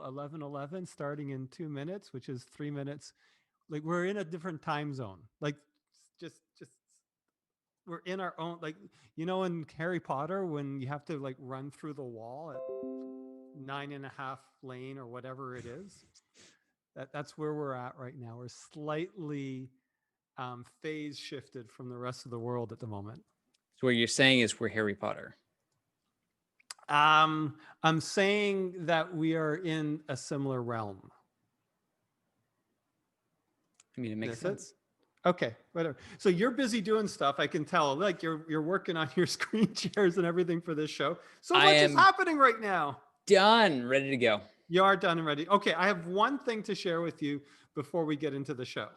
11:11 starting in 2 minutes, which is 3 minutes. Like we're in a different time zone. Like just we're in our own, like, in Harry Potter when you have to like run through the wall at 9.5 lane or whatever it is. That's where we're at right now. We're slightly phase shifted from the rest of the world at the moment. So what you're saying is we're Harry Potter. I'm saying that we are in a similar realm. I mean, it makes sense. Okay, whatever. So you're busy doing stuff. I can tell. Like you're working on your screen shares and everything for this show. So much is happening right now. Done, ready to go. You are done and ready. Okay, I have one thing to share with you before we get into the show.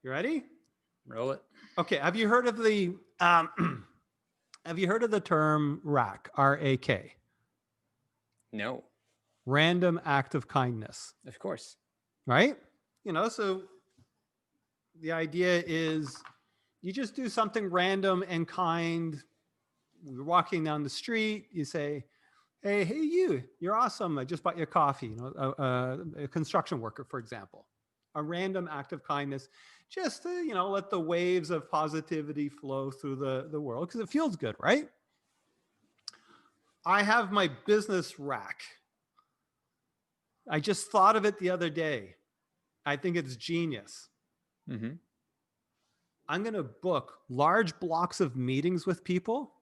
You ready? Roll it. Okay. Have you heard of the term RAK? R-A-K. No. Random act of kindness. Of course. Right? So the idea is you just do something random and kind. We're walking down the street. You say, hey, you're awesome. I just bought you a coffee. A construction worker, for example. A random act of kindness, just to, let the waves of positivity flow through the world because it feels good, right? I have my business RAK. I just thought of it the other day. I think it's genius. Mm-hmm. I'm going to book large blocks of meetings with people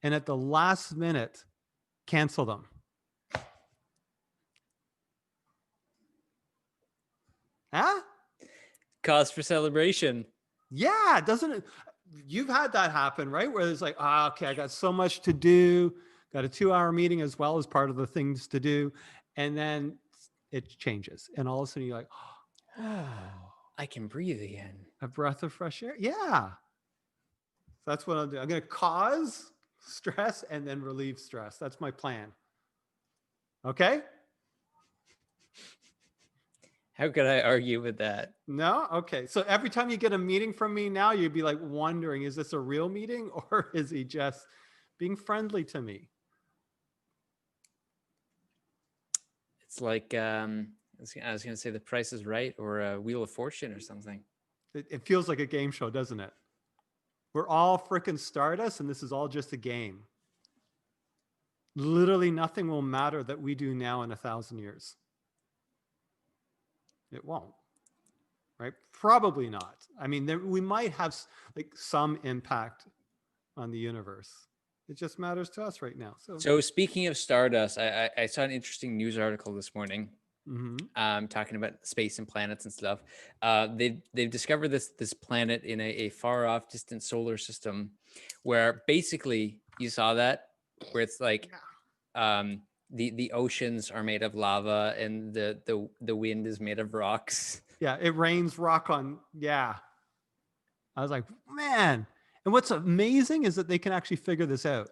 and at the last minute, cancel them. Huh? Cause for celebration. Yeah, doesn't it? You've had that happen, right? Where it's like, okay, I got so much to do, got a 2-hour meeting as well as part of the things to do. And then it changes. And all of a sudden you're like, oh, I can breathe again. A breath of fresh air. Yeah. That's what I'll do. I'm going to cause stress and then relieve stress. That's my plan. Okay? How could I argue with that? No? Okay. So every time you get a meeting from me now, you'd be like wondering, is this a real meeting or is he just being friendly to me? It's like, I was going to say The Price is Right or Wheel of Fortune or something. It feels like a game show, doesn't it? We're all freaking Stardust and this is all just a game. Literally nothing will matter that we do now in 1,000 years. It won't, right? Probably not. I mean, we might have like some impact on the universe. It just matters to us right now. So speaking of Stardust, I saw an interesting news article this morning, talking about space and planets and stuff. They've discovered this planet in a far off distant solar system, where basically you saw that where it's like, the oceans are made of lava and the wind is made of rocks. Yeah, it rains rock on. Yeah. I was like, man. And what's amazing is that they can actually figure this out.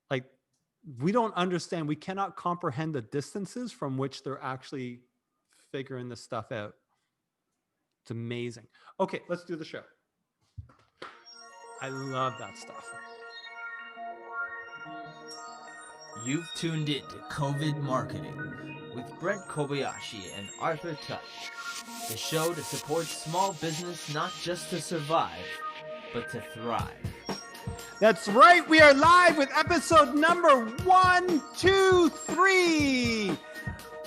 Like, we don't understand. We cannot comprehend the distances from which they're actually figuring this stuff out. It's amazing. Okay, let's do the show. I love that stuff. You've tuned in to COVID Marketing with Brent Kobayashi and Arthur Tutt, the show that supports small business not just to survive, but to thrive. That's right. We are live with episode number 123.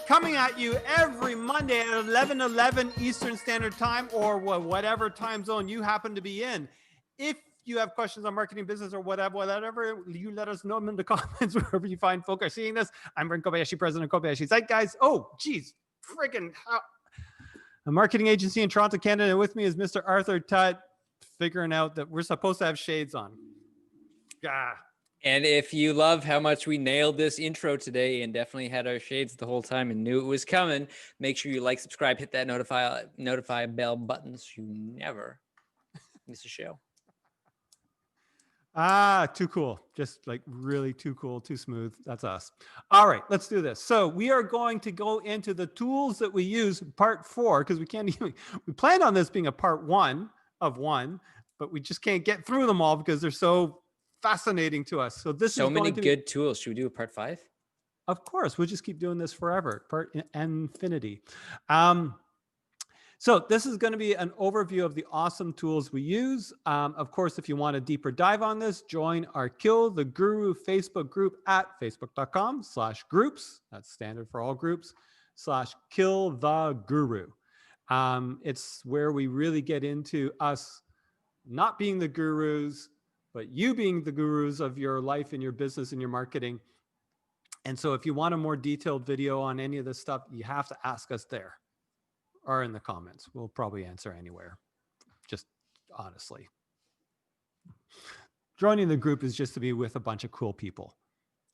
Coming at you every Monday at 11:11 Eastern Standard Time or whatever time zone you happen to be in. If you have questions on marketing, business, or whatever, you let us know them in the comments wherever you find folk are seeing this. I'm Brent Kobayashi, president of Kobayashi Zeitguys. Oh, geez, friggin' a marketing agency in Toronto, Canada. And with me is Mr. Arthur Tutt, figuring out that we're supposed to have shades on. Yeah. And if you love how much we nailed this intro today and definitely had our shades the whole time and knew it was coming, make sure you like, subscribe, hit that notify bell button so you never miss a show. Too cool. Just like really too cool, too smooth. That's us. All right, let's do this. So we are going to go into the tools that we use, part 4, because we planned on this being a part 1 of 1, but we just can't get through them all because they're so fascinating to us. So this is so many good tools. Should we do a part 5? Of course, we'll just keep doing this forever, for infinity. So this is going to be an overview of the awesome tools we use. Of course, if you want a deeper dive on this, join our Kill the Guru Facebook group at facebook.com/groups. That's standard for all groups, /Kill the Guru. It's where we really get into us not being the gurus, but you being the gurus of your life and your business and your marketing. And so if you want a more detailed video on any of this stuff, you have to ask us there or in the comments. We'll probably answer anywhere, just honestly. Joining the group is just to be with a bunch of cool people.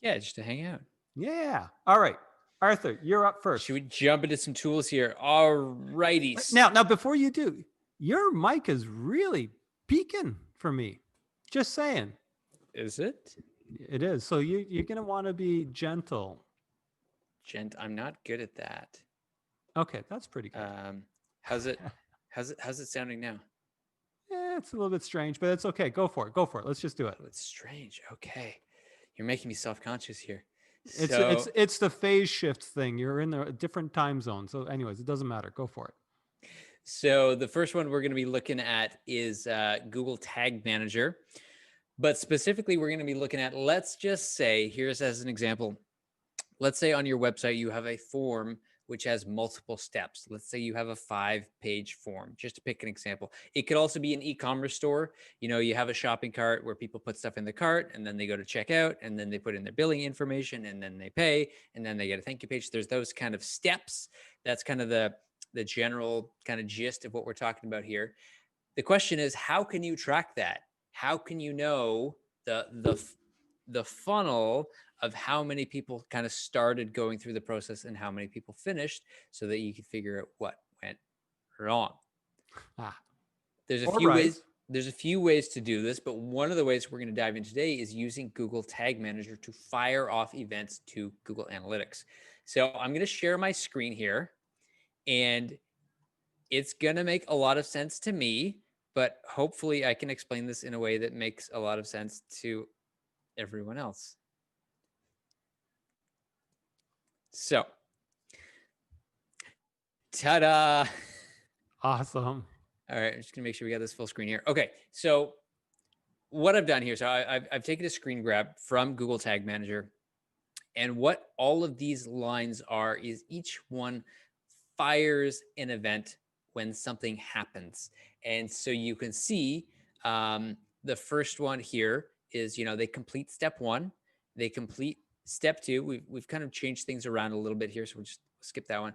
Yeah, just to hang out. Yeah. All right. Arthur, you're up first. Should we jump into some tools here? All righty. Now, before you do, your mic is really peaking for me. Just saying. Is it? It is. So you're going to want to be gentle. I'm not good at that. Okay, that's pretty good. How's it sounding now? It's a little bit strange, but it's okay. Go for it. Let's just do it. Oh, it's strange. Okay. You're making me self-conscious here. It's the phase shift thing. You're in a different time zone. So anyways, it doesn't matter. Go for it. So the first one we're going to be looking at is Google Tag Manager. But specifically, we're going to be looking at, let's just say, here's as an example. Let's say on your website, you have a form which has multiple steps. Let's say you have a 5-page form, just to pick an example. It could also be an e-commerce store. You know, you have a shopping cart where people put stuff in the cart and then they go to checkout and then they put in their billing information and then they pay and then they get a thank you page. There's those kind of steps. That's kind of the general kind of gist of what we're talking about here. The question is, how can you track that? How can you know the funnel of how many people kind of started going through the process and how many people finished, so that you can figure out what went wrong? There's a few ways to do this, but one of the ways we're going to dive in today is using Google Tag Manager to fire off events to Google Analytics. So I'm going to share my screen here, and it's going to make a lot of sense to me, but hopefully I can explain this in a way that makes a lot of sense to everyone else. So, ta-da! Awesome. All right, I'm just gonna make sure we got this full screen here. Okay, so what I've done here, so I've taken a screen grab from Google Tag Manager, and what all of these lines are is each one fires an event when something happens. And so you can see the first one here is, they complete step 1, they complete step 2. We've kind of changed things around a little bit here, so we'll just skip that one.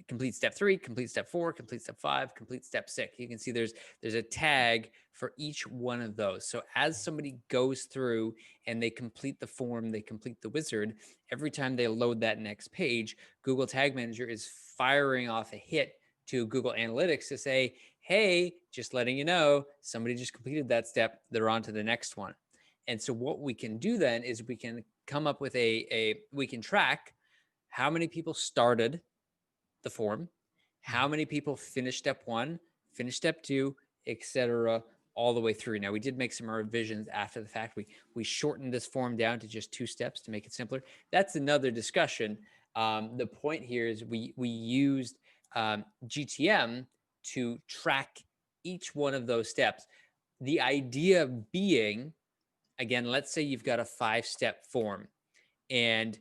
Complete step 3, complete step 4, complete step 5, complete step 6. You can see there's a tag for each one of those. So as somebody goes through and they complete the form, they complete the wizard, every time they load that next page, Google Tag Manager is firing off a hit to Google Analytics to say, hey, just letting you know, somebody just completed that step, they're on to the next one. And so what we can do then is we can come up with we can track how many people started the form, how many people finished step 1, finished step 2, etc., all the way through. Now, we did make some revisions after the fact. We shortened this form down to just 2 steps to make it simpler. That's another discussion. The point here is we used GTM to track each one of those steps. The idea being, again, let's say you've got a 5-step form, and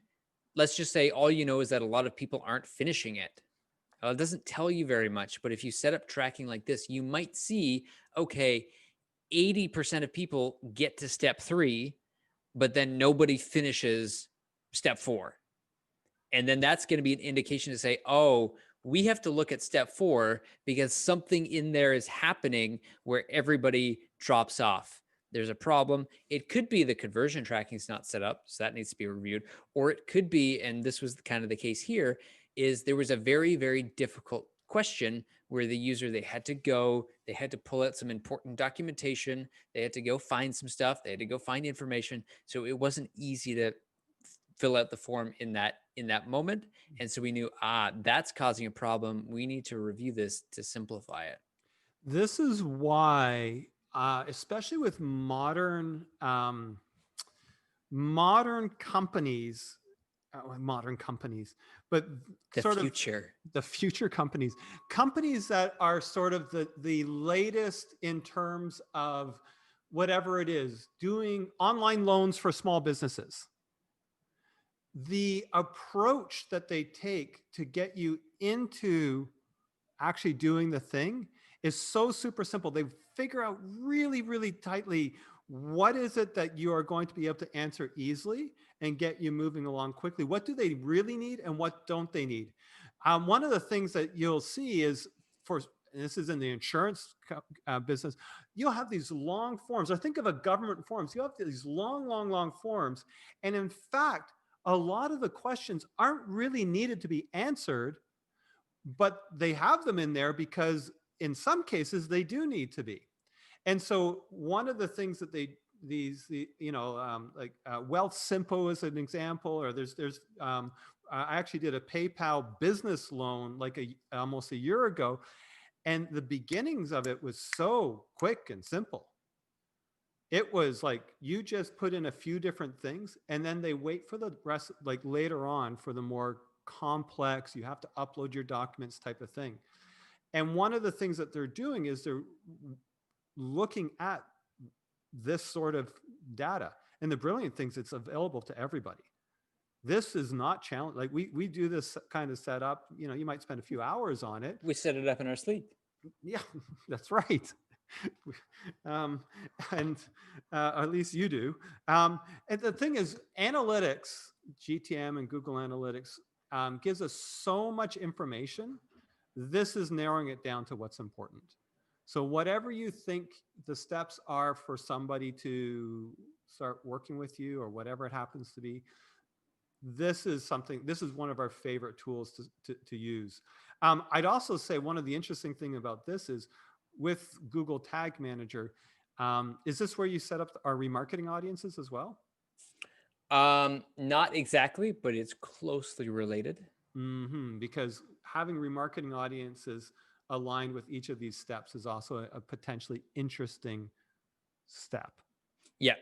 let's just say all you know is that a lot of people aren't finishing it. Well, it doesn't tell you very much, but if you set up tracking like this, you might see, okay, 80% of people get to step 3, but then nobody finishes step 4. And then that's going to be an indication to say, oh, we have to look at step 4 because something in there is happening where everybody drops off. There's a problem. It could be the conversion tracking is not set up, so that needs to be reviewed. Or it could be, and this was kind of the case here, is there was a very, very difficult question where the user, they had to pull out some important documentation. They had to go find some stuff. They had to go find information. So it wasn't easy to fill out the form in that moment. And so we knew, that's causing a problem. We need to review this to simplify it. This is why, especially with modern companies, modern companies, but The sort future. of the future companies that are sort of the latest in terms of whatever it is, doing online loans for small businesses. The approach that they take to get you into actually doing the thing is so super simple. They figure out really, really tightly what is it that you are going to be able to answer easily and get you moving along quickly. What do they really need and what don't they need? One of the things that you'll see is, and this is in the insurance business, you'll have these long forms, or think of a government forms. You have these long forms. And in fact, a lot of the questions aren't really needed to be answered, but they have them in there because in some cases they do need to be. And so one of the things that Wealth Simpo is an example, or I actually did a PayPal business loan like almost a year ago, and the beginnings of it was so quick and simple. It was like you just put in a few different things, and then they wait for the rest, like later on, for the more complex, you have to upload your documents type of thing. And one of the things that they're doing is they're looking at this sort of data. And the brilliant thing is it's available to everybody. This is not challenge. Like we do this kind of setup, you might spend a few hours on it. We set it up in our sleep. Yeah, that's right. And at least you do. And the thing is, analytics, GTM and Google Analytics gives us so much information. This is narrowing it down to what's important. So whatever you think the steps are for somebody to start working with you, or whatever it happens to be, this is one of our favorite tools to use. I'd also say one of the interesting thing about this is with Google Tag Manager, is this where you set up our remarketing audiences as well? Not exactly, but it's closely related. Because having remarketing audiences aligned with each of these steps is also a potentially interesting step. Yeah.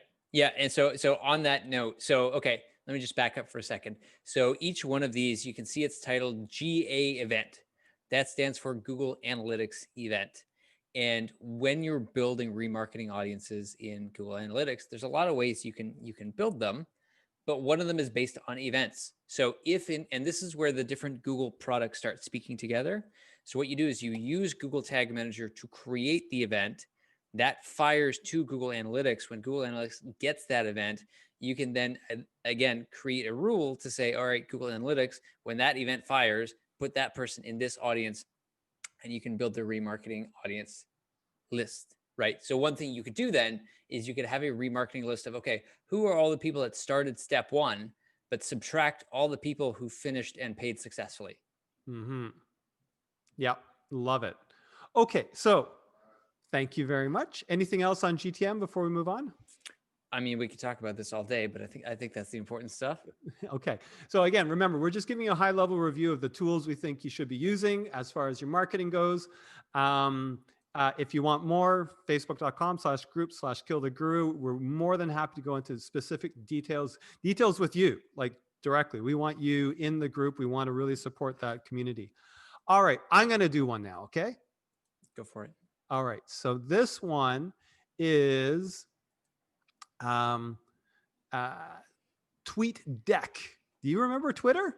And so on that note, okay, let me just back up for a second. So each one of these, you can see it's titled GA event. That stands for Google Analytics event. And when you're building remarketing audiences in Google Analytics, there's a lot of ways you can build them, but one of them is based on events. So and this is where the different Google products start speaking together. So what you do is you use Google Tag Manager to create the event that fires to Google Analytics. When Google Analytics gets that event, you can then again create a rule to say, all right, Google Analytics, when that event fires, put that person in this audience, and you can build the remarketing audience list, right? So one thing you could do then is you could have a remarketing list of, okay, who are all the people that started step one, but subtract all the people who finished and paid successfully. Yeah, love it. Okay, so thank you very much. Anything else on GTM before we move on? I mean, we could talk about this all day, but I think that's the important stuff. Okay. So again, remember, we're just giving you a high level review of the tools we think you should be using as far as your marketing goes. If you want more, facebook.com/group/killtheguru. We're more than happy to go into specific details with you, like directly. We want you in the group. We want to really support that community. All right. I'm going to do one now. Okay. Go for it. All right. So this one is Tweet Deck. Do you remember Twitter?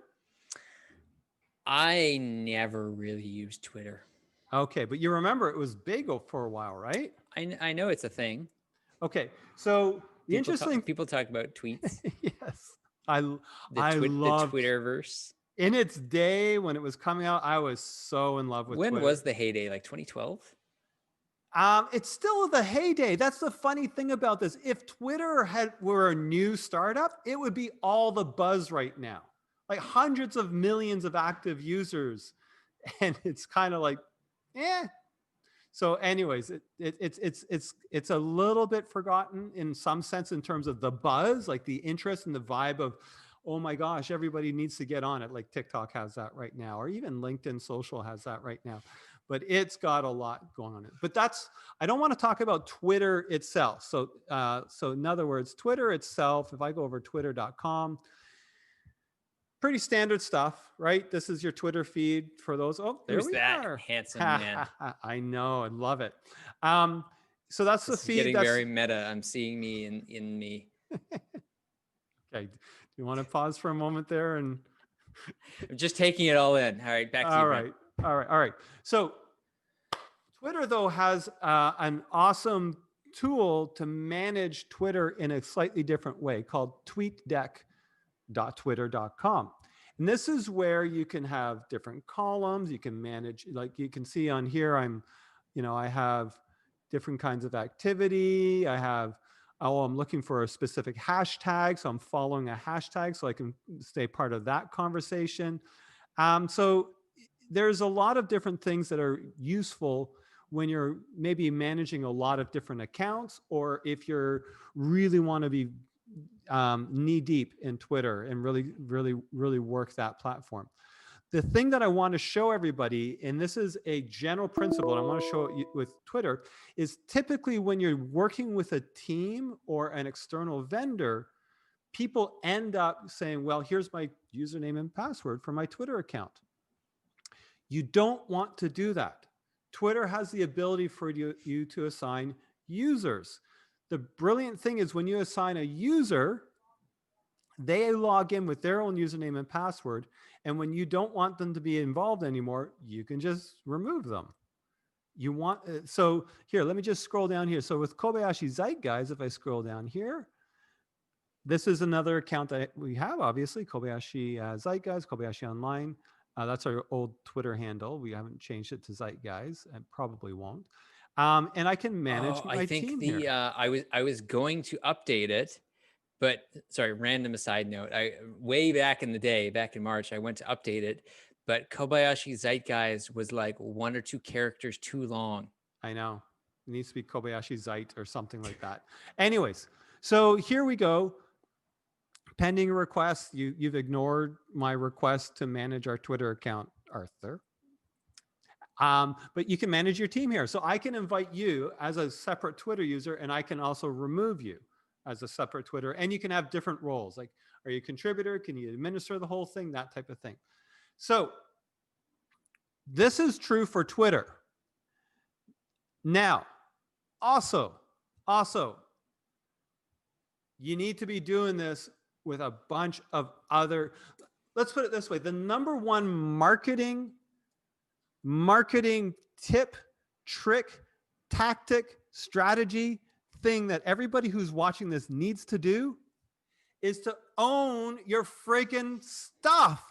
I never really used Twitter. Okay, but you remember it was big for a while, right? I know it's a thing. Okay, so people talk about tweets. Yes, I love the Twitterverse. In its day when it was coming out, I was so in love with Twitter. When was the heyday? Like 2012? It's still the heyday. That's the funny thing about this. If Twitter were a new startup, it would be all the buzz right now. Like hundreds of millions of active users. And it's kind of like, So anyways, it's a little bit forgotten in some sense in terms of the buzz, like the interest and the vibe of, oh my gosh, everybody needs to get on it. Like TikTok has that right now, or even LinkedIn Social has that right now. But it's got a lot going on. But I don't want to talk about Twitter itself. So in other words, Twitter itself, if I go over twitter.com, pretty standard stuff, right? This is your Twitter feed for those. Oh, there Who's we that are. handsome man? I know. I love it. So that's the This is feed. getting That's very meta. I'm seeing me in me. okay. Do you want to pause for a moment there? And I'm just taking it all in. All right, back to you, Brent. All right. So Twitter, though, has an awesome tool to manage Twitter in a slightly different way called tweetdeck.twitter.com. And this is where you can have different columns. You can manage, like you can see on here, I have different kinds of activity. I'm looking for a specific hashtag. So I'm following a hashtag so I can stay part of that conversation. So there's a lot of different things that are useful when you're maybe managing a lot of different accounts, or if you're really want to be knee deep in Twitter and really work that platform. The thing that I want to show everybody, and this is a general principle, and I want to show it with Twitter, is typically when you're working with a team or an external vendor, people end up saying, well, here's my username and password for my Twitter account. You don't want to do that. Twitter has the ability for you to assign users. The brilliant thing is when you assign a user, they log in with their own username and password. And when you don't want them to be involved anymore, you can just remove them. So here, let me just scroll down here. So with Kobayashi Zeitguys, if I scroll down here, this is another account that we have, obviously, Kobayashi Zeitguys, Kobayashi Online. That's our old Twitter handle. We haven't changed it to Zeitguys, and probably won't. And I can manage my team here. I was going to update it, but sorry, random aside note. Way back in the day, back in March, I went to update it, but Kobayashi Zeitguys was like 1 or 2 characters too long. I know. It needs to be Kobayashi Zeit or something like that. Anyways, so here we go. Pending request. You've ignored my request to manage our Twitter account, Arthur. But you can manage your team here. So I can invite you as a separate Twitter user, and I can also remove you as a separate Twitter. And you can have different roles. Like, are you a contributor? Can you administer the whole thing? That type of thing. So this is true for Twitter. Now, also, you need to be doing this with a bunch of other, let's put it this way. The number one marketing tip, trick, tactic, strategy thing that everybody who's watching this needs to do is to own your freaking stuff.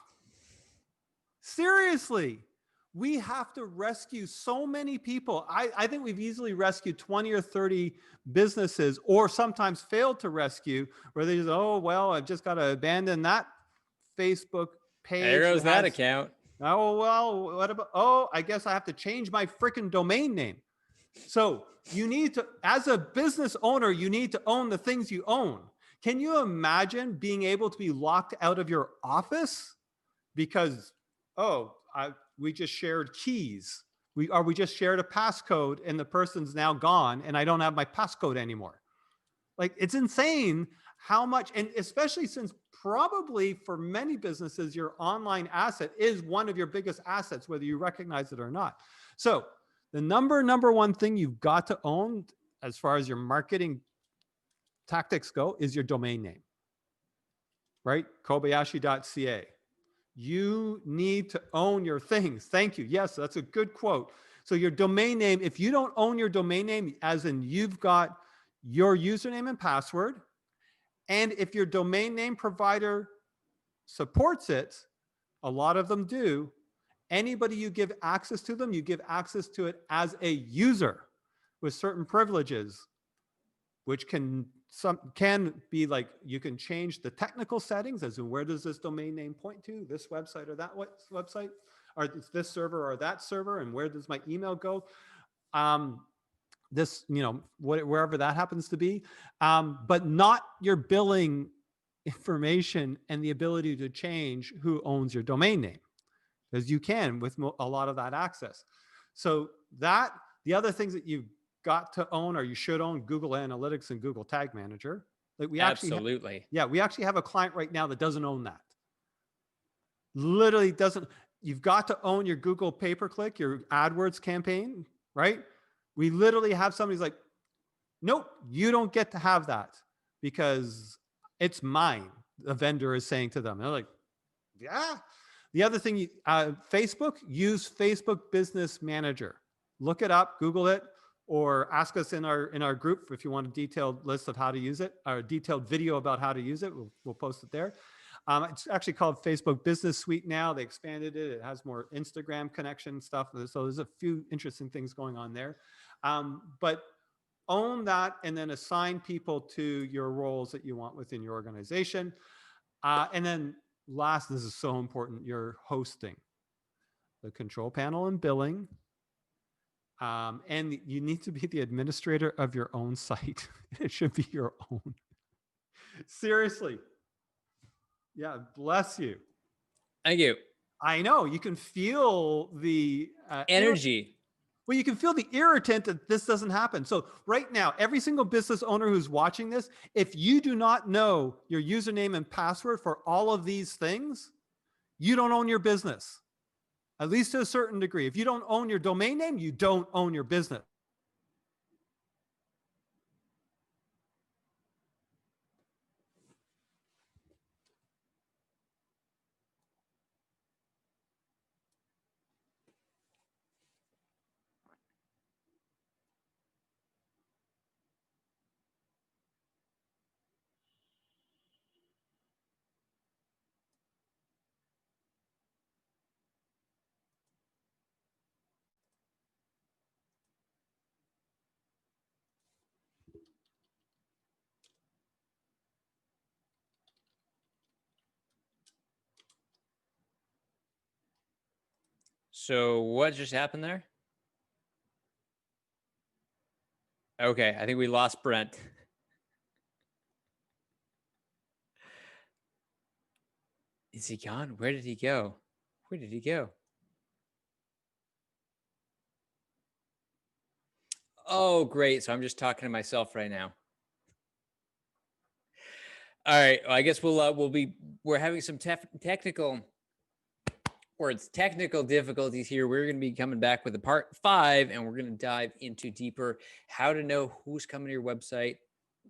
Seriously. We have to rescue so many people. I think we've easily rescued 20 or 30 businesses, or sometimes failed to rescue, where they just, oh, well, I've just got to abandon that Facebook page. There goes that account. Oh, well, what about, oh, I guess I have to change my freaking domain name. So you need to, as a business owner, you need to own the things you own. Can you imagine being able to be locked out of your office because, we just shared keys. We just shared a passcode and the person's now gone and I don't have my passcode anymore. Like, it's insane how much, and especially since probably for many businesses, your online asset is one of your biggest assets, whether you recognize it or not. So the number one thing you've got to own as far as your marketing tactics go is your domain name, right? Kobayashi.ca. You need to own your things. Thank you. Yes, that's a good quote. So your domain name, if you don't own your domain name, as in you've got your username and password, and if your domain name provider supports it, a lot of them do, anybody you give access to them, you give access to it as a user with certain privileges, which can be like, you can change the technical settings as in where does this domain name point to, this website or that website, or this server or that server, and where does my email go? This, wherever that happens to be, but not your billing information and the ability to change who owns your domain name, because you can with a lot of that access. So the other things that you've got to own, or you should own, Google Analytics and Google Tag Manager. Like we actually absolutely. We actually have a client right now that doesn't own that. literally doesn't, you've got to own your Google pay-per-click, your AdWords campaign, right? We literally have somebody's like, nope, you don't get to have that because it's mine. The vendor is saying to them. They're like, yeah. The other thing, Facebook, use Facebook Business Manager. Look it up, Google it, or ask us in our group if you want a detailed list of how to use it, or a detailed video about how to use it. We'll post it there. It's actually called Facebook Business Suite now. They expanded it. It has more Instagram connection stuff. So there's a few interesting things going on there. But own that and then assign people to your roles that you want within your organization. And then last, this is so important, your hosting, the control panel and billing. And you need to be the administrator of your own site. It should be your own. Seriously. Yeah, bless you. Thank you. I know you can feel the energy. Well, you can feel the irritant that this doesn't happen. So right now, every single business owner who's watching this, if you do not know your username and password for all of these things, you don't own your business, at least to a certain degree. If you don't own your domain name, you don't own your business. So what just happened there? Okay, I think we lost Brent. Is he gone? Where did he go? Where did he go? Oh, great. So I'm just talking to myself right now. All right. Well, I guess we're having some technical difficulties here. We're going to be coming back with a part 5, and we're going to dive into deeper how to know who's coming to your website,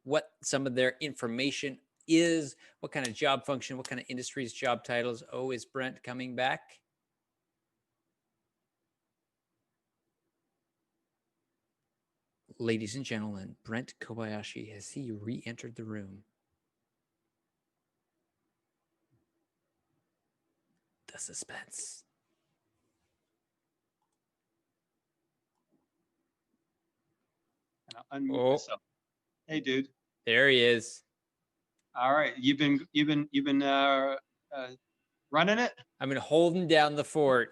what some of their information is, what kind of job function, what kind of industries, job titles. Oh, is Brent coming back? Ladies and gentlemen, Brent Kobayashi, has he re-entered the room? The suspense. Unmute myself. Hey, dude. There he is. All right, you've been running it. I've been holding down the fort.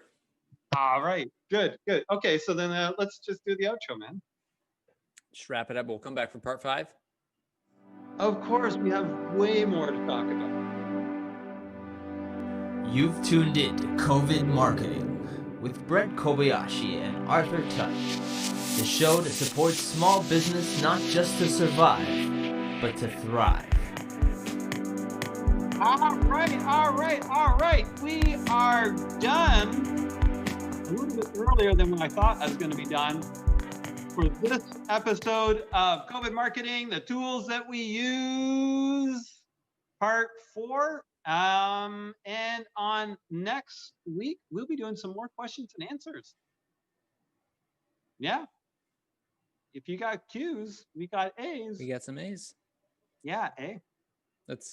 All right, good. Okay, so then let's just do the outro, man. Just wrap it up. We'll come back for part 5. Of course, we have way more to talk about. You've tuned in to COVID Marketing with Brent Kobayashi and Arthur Tutt, the show that supports small business not just to survive, but to thrive. All right. We are done a little bit earlier than when I thought I was going to be done for this episode of COVID Marketing, the tools that we use, part 4. And on next week, we'll be doing some more questions and answers. Yeah. If you got Q's, we got A's. We got some A's. Yeah, A. Let's